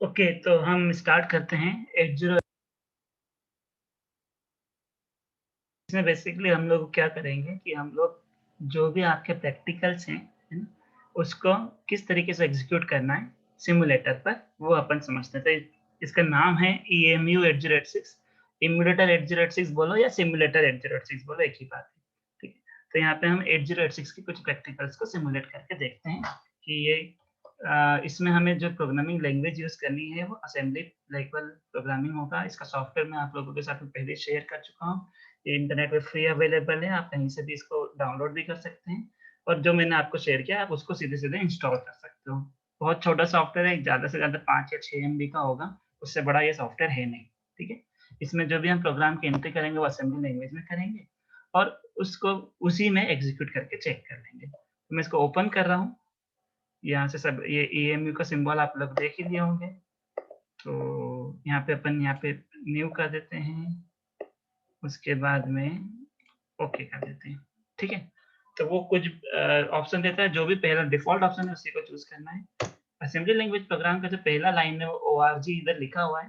Okay, तो हम start करते हैं 80। इसमें बेसिकली हम लोग क्या करेंगे कि हम लोग जो भी आपके प्रैक्टिकल्स हैं, है ना, उसको किस तरीके से एग्जीक्यूट करना है सिमुलेटर पर, वो अपन समझते हैं। तो इसका नाम है EMU 8086। इम्यूलेटर 8086 बोलो या सिमुलेटर 8086 बोलो, एक ही बात है। ठीक है, तो यहाँ पे हम 8086 के कुछ प्रैक्टिकल्स को सिमुलेट करके देखते हैं कि ये इसमें हमें जो प्रोग्रामिंग लैंग्वेज यूज करनी है वो असेंबली लेवल प्रोग्रामिंग होगा। इसका सॉफ्टवेयर मैं आप लोगों के साथ पहले शेयर कर चुका हूँ। ये इंटरनेट पे फ्री अवेलेबल है, आप कहीं से भी इसको डाउनलोड भी कर सकते हैं, और जो मैंने आपको शेयर किया आप उसको सीधे सीधे इंस्टॉल कर सकते हो। बहुत छोटा सॉफ्टवेयर है, ज़्यादा से ज़्यादा 5 या 6 MB का होगा, उससे बड़ा ये सॉफ्टवेयर है नहीं। ठीक है, इसमें जो भी हम प्रोग्राम की एंट्री करेंगे वो असेंबली लैंग्वेज में करेंगे, और उसको उसी में एग्जीक्यूट करके चेक कर लेंगे। तो मैं इसको ओपन कर रहा हूँ। यहाँ से सब ये EMU का सिंबल आप लोग देख ही लिए होंगे। तो यहाँ पे अपन यहाँ पे न्यू कर देते हैं, उसके बाद में ओके कर देते हैं। ठीक है, तो वो कुछ ऑप्शन देता है, जो भी पहला डिफॉल्ट ऑप्शन है उसी को चूज करना है। असेंबली लैंग्वेज प्रोग्राम का जो पहला लाइन है वो org इधर लिखा हुआ है।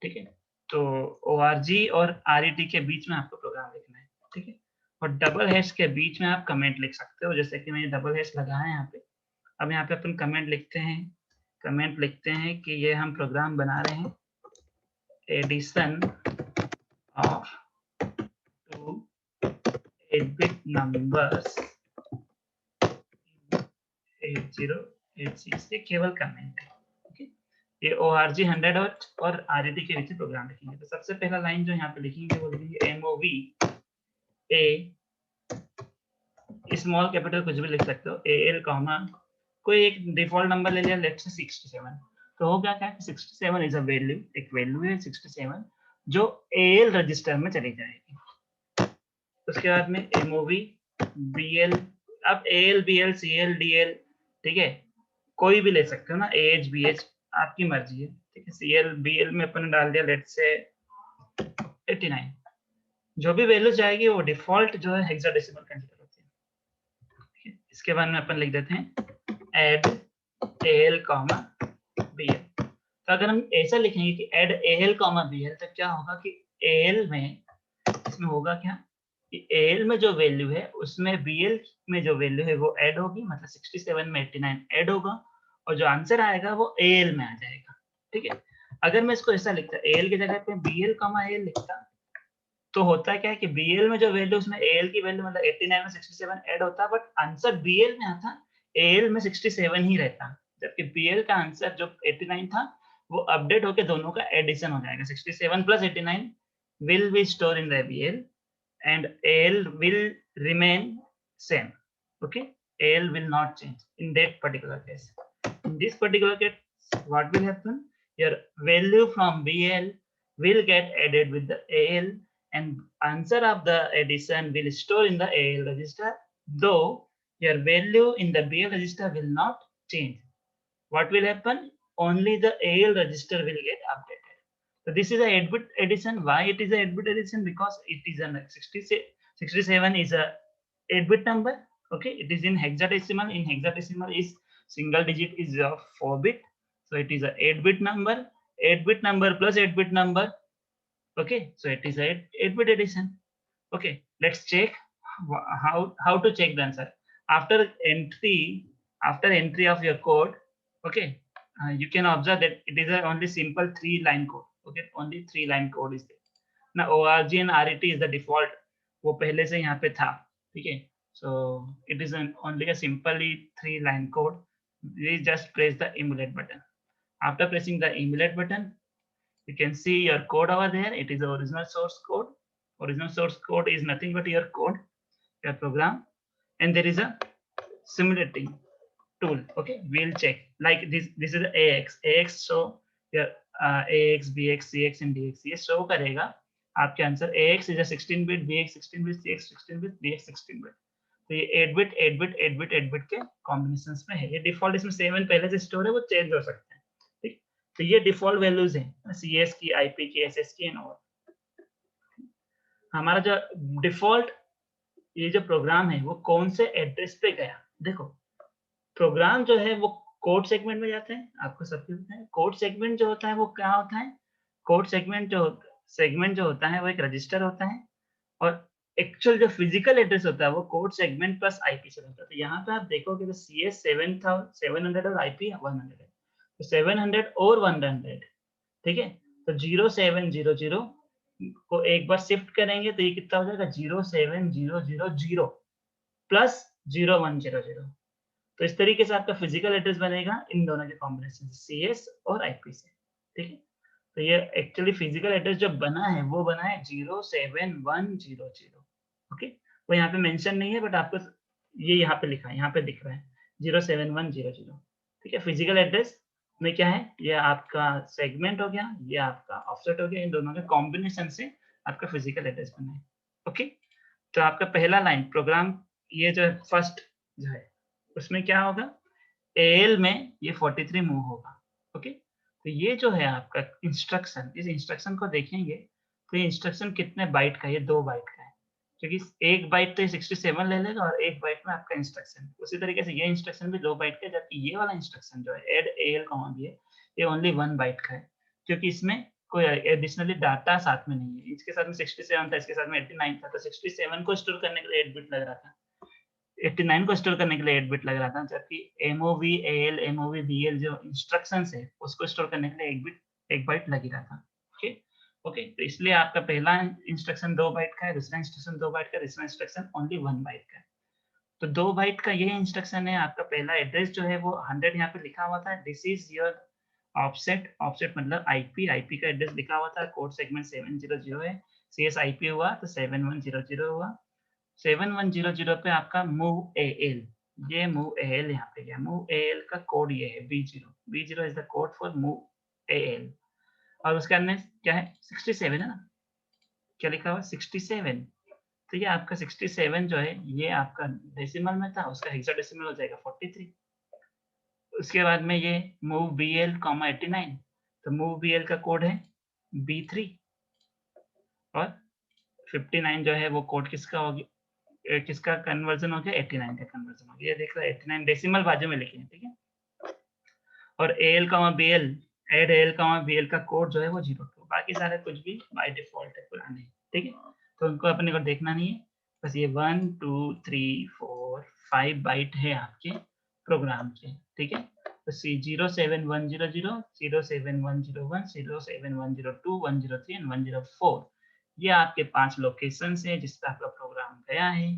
ठीक है, तो org और RET के बीच में आपको प्रोग्राम लिखना है। ठीक है, और डबल हैश के बीच में आप कमेंट लिख सकते हो, जैसे कि मैंने डबल हैश लगाया है यहाँ पे। अब यहाँ पे अपन कमेंट लिखते हैं, कि ये हम प्रोग्राम बना रहे हैं एडिशन ऑफ 2 8-bit numbers 8086। ये केवल कमेंट है। okay? ये org 100 और RET के बीच प्रोग्राम लिखेंगे। तो सबसे पहला लाइन जो यहाँ पे लिखेंगे वो लिखेंगे MOV A, स्मॉल कैपिटल कुछ भी लिख सकते हो, AL कॉमा कोई एक डिफॉल्ट नंबर ले लिया, लेट्स से 67। तो हो गया क्या कि 67 इज अ वैल्यू, एक वैल्यू है 67 जो AL रजिस्टर में चली जाएगी। उसके बाद में MOV BL, अब AL BL CL DL, ठीक है, कोई भी ले सकते हो ना, AH BH आपकी मर्जी है। ठीक है, CL BL में अपन डाल दिया लेट्स से 89। जो भी वैल्यू जाएगी वो डिफॉल्ट जो है हेक्साडेसिमल कंसीडर होती है। इसके बाद में अपन लिख देते हैं एड AL कॉमा BL। तो अगर हम ऐसा लिखेंगे कि एड AL कॉमा BL, तो क्या होगा कि AL में इसमें होगा क्या कि AL में जो वैल्यू है उसमें BL में जो वैल्यू है वो ऐड होगी, मतलब 67 में 89 ऐड होगा, और जो आंसर आएगा वो AL में आ जाएगा। ठीक है, अगर मैं इसको ऐसा लिखता AL की जगह पे BL कॉमा AL लिखता, तो होता क्या है कि BL में जो वैल्यू उसमें AL की वैल्यू मतलब 89 में 67 ऐड होता, बट आंसर BL में आता, AL में 67 ही रहता, जबकि BL का आंसर जो 89 था वो अपडेट होके दोनों का एडिशन हो जाएगा। 67 plus 89 will be stored in the BL and AL will remain same. Okay, AL will not change in that particular case. In this particular case, what will happen? Your value from BL will get added with the AL, and answer of the addition will store in the AL register, though your value in the BL register will not change. What will happen? Only the AL register will get updated. So this is a 8-bit addition. Why it is a 8-bit addition? Because it is a 67 is a 8-bit number. Okay, it is in hexadecimal. In hexadecimal is single digit is a 4-bit. So it is a 8-bit number. 8-bit number plus 8-bit number. Okay, so it is a 8-bit addition. Okay, let's check how to check the answer after entry of your code. Okay, you can observe that it is a only simple 3-line code. Okay, only 3-line code is there. Now org and RET is the default, वो पहले से यहाँ पे था। ठीक है, so it is only a simply 3-line code. We just press the emulate button. After pressing the emulate button, you can see your code over there. It is the original source code. Original source code is nothing but your code, your program, and there is a simulating tool. Okay, we'll check like this is the AX show your AX BX CX and DX ये show करेगा आपके answer. AX is a 16-bit, BX 16-bit, CX 16-bit, DX 16-bit। तो ये 8-bit 8-bit 8-bit 8-bit के combination में है। ये default इसमें 7 पहले से स्टोर है, वो चेंज हो सकते हैं। ठीक, तो ये डिफॉल्ट वैल्यूज हैं CS की, IP की, SS की एंड ऑल। हमारा जो डिफॉल्ट ये जो प्रोग्राम है वो कौन से एड्रेस पे गया, देखो प्रोग्राम जो है वो कोड सेगमेंट में जाते हैं, आपको सब कुछ पता है। कोड सेगमेंट जो होता है वो क्या होता है? कोड सेगमेंट जो होता है वो एक रजिस्टर होता है, और एक्चुअल जो फिजिकल एड्रेस होता है वो कोड सेगमेंट प्लस आईपी से बनता है। तो यहाँ पे आप देखोगे तो CS 700 और आईपी 100 है, तो 700 और 100, ठीक है। तो 0700 को एक बार शिफ्ट करेंगे तो ये कितना हो जाएगा? 07000 प्लस 0100। तो इस तरीके से आपका फिजिकल एड्रेस बनेगा इन दोनों के कॉम्बिनेशन से, CS और आईपी से, ठीक है। तो ये एक्चुअली फिजिकल एड्रेस जो बना है वो बना है 07100, ओके। वो यहाँ पे मेंशन नहीं है, बट आपको ये यहाँ पे लिखा है, यहाँ पे दिख रहा है 07100, ठीक है। फिजिकल एड्रेस में क्या है? ये आपका सेगमेंट हो गया, ये आपका ऑफसेट हो गया, इन दोनों के कॉम्बिनेशन से आपका फिजिकल एड्रेस बना है, ओके। तो आपका पहला लाइन प्रोग्राम, ये जो फर्स्ट जो है उसमें क्या होगा? AL में ये 43 मूव होगा, ओके। तो ये जो है आपका इंस्ट्रक्शन, इस इंस्ट्रक्शन को देखेंगे तो ये इंस्ट्रक्शन कितने बाइट का है? ये 2 बाइट का है, क्योंकि 1 बाइट तो ये 67 ले लेगा और 1 बाइट में आपका इंस्ट्रक्शन। उसी तरीके से ये इंस्ट्रक्शन भी 2 बाइट का है, जबकि ये वाला इंस्ट्रक्शन जो है ऐड AL भी है, ये ओनली 1 बाइट का है, क्योंकि इसमें कोई एडिशनली डाटा साथ में नहीं है। इसके साथ में 67 था, इसके साथ में 89 था, तो 67 को स्टोर करने के लिए 8 बिट लग रहा था, 89 को स्टोर करने के लिए 8 बिट लग रहा था, जबकि MOV AL MOV BL जो इंस्ट्रक्शंस है उसको स्टोर करने के लिए 1 बाइट लग ही रहा था, ओके। ओके, तो इसलिए आपका पहला इंस्ट्रक्शन 2 बाइट का है, दूसरा इंस्ट्रक्शन 2 बाइट का, तीसरा इंस्ट्रक्शन ओनली 1 बाइट का है। तो 2 बाइट का ये इंस्ट्रक्शन है। आपका पहला एड्रेस जो है वो 100 यहाँ पे लिखा हुआ था, this is your offset. Offset मतलब आईपी, आईपी का एड्रेस लिखा हुआ था, कोड सेगमेंट 700 है, CS IP हुआ तो 7100 हुआ। 7100 पे आपका मूव AL, ये मूव AL यहाँ पे गया। मूव AL का कोड ये है B0, B0 is the code for move AL। और उसके अंदर क्या है? 67 है ना, क्या लिखा हुआ? 67। तो ये आपका 67 जो है ये आपका डेसिमल में था, उसका हेक्साडेसिमल हो जाएगा 43। उसके बाद में ये मूव BL, 89, तो मूव BL का कोड है B3, और 59 जो है वो कोड किसका हो गया? किसका कन्वर्जन हो गया? 89 का कन्वर्जन हो गया। ये देख रहा है 89 डेसिमल बाजू में लिखे हैं, ठीक है। और AL BL, add AL BL का कोड जो है वो 02, बाकी सारे कुछ भी बाय डिफॉल्ट है, पुराने, ठीक है। तो उनको अपने को देखना नहीं है, बस ये 1 2 3 4 5 बाइट है आपके प्रोग्राम के, ठीक है। तो 07100 07101 07102 103 एंड 104, ये आपके 5 लोकेशन है जिस पे आपका प्रोग्राम गया है।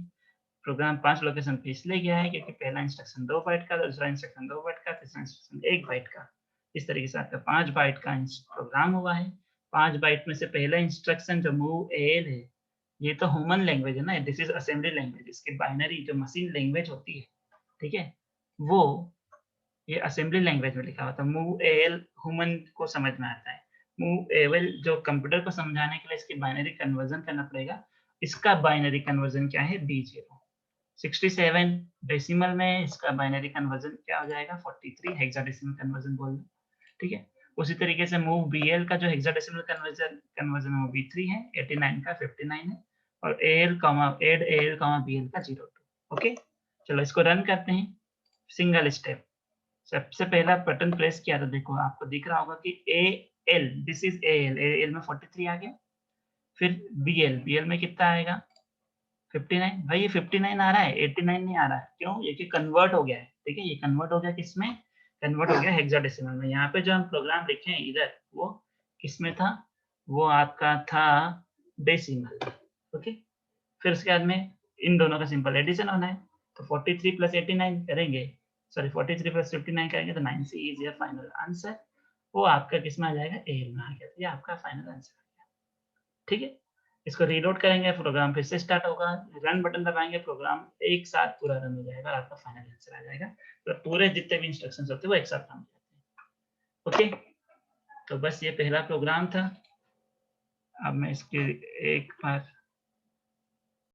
प्रोग्राम 5 लोकेशन पे इसलिए गया है क्योंकि पहला इंस्ट्रक्शन 2 बाइट का, दूसरा इंस्ट्रक्शन 2 बाइट का, तीसरा इंस्ट्रक्शन 1 बाइट का। इस तरीके से आपका 5 बाइट का प्रोग्राम हुआ है। 5 बाइट में से पहला इंस्ट्रक्शन जो मूव AL है, ये तो ह्यूमन लैंग्वेज है ना, दिस इज असेंबली लैंग्वेज। इसकी बाइनरी जो मशीन लैंग्वेज होती है, ठीक है, वो ये असेंबली लैंग्वेज में लिखा हुआ था। मूव AL ह्यूमन को समझ में आता है, मूव AL जो कंप्यूटर को समझाने के लिए इसकी बाइनरी कन्वर्जन करना पड़ेगा। इसका बाइनरी कन्वर्जन क्या है? B0। 67 डेसिमल में इसका बाइनरी कन्वर्जन क्या हो जाएगा? 43 हेक्साडेसिमल कन्वर्जन बोल दो, ठीक है। उसी तरीके से मूव BL का जो हेक्साडेसिमल कन्वर्जन है वो B3 है, 89 का 59 है, और ऐड AL BL का 02, ओके। चलो इसको रन करते हैं सिंगल स्टेप। सबसे पहला बटन प्रेस किया तो देखो आपको दिख रहा होगा कि AL, दिस इज AL में 43 आ गया। फिर BL में कितना आएगा? 59। भाई ये 59 आ रहा है, 89 नहीं आ रहा है, क्यों? ये कि कन्वर्ट हो गया है, ठीक है। ये कन्वर्ट हो गया किसमें? कन्वर्ट हो गया हेक्साडेसिमल में। यहाँ पे जो हम प्रोग्राम लिखे हैं इधर, वो किसमें था? वो आपका था डेसिमल, ओके। फिर उसके बाद में इन दोनों का सिंपल एडिशन होना है, तो 43 प्लस 89 करेंगे, सॉरी 43 प्लस 59 करेंगे तो 9C is your final answer. वो आपका किसमें आ जाएगा? AL में आ गया। तो ये आपका फाइनल आंसर आ गया, ठीक है। इसको रीलोड करेंगे, प्रोग्राम फिर से स्टार्ट होगा, रन बटन दबाएंगे, प्रोग्राम एक साथ पूरा रन हो जाएगा और आपका फाइनल आंसर आ जाएगा। तो पूरे जितने भी इंस्ट्रक्शंस होते हैं वो एक साथ काम करते हैं, ओके। तो बस ये पहला प्रोग्राम था। अब मैं इसके एक बार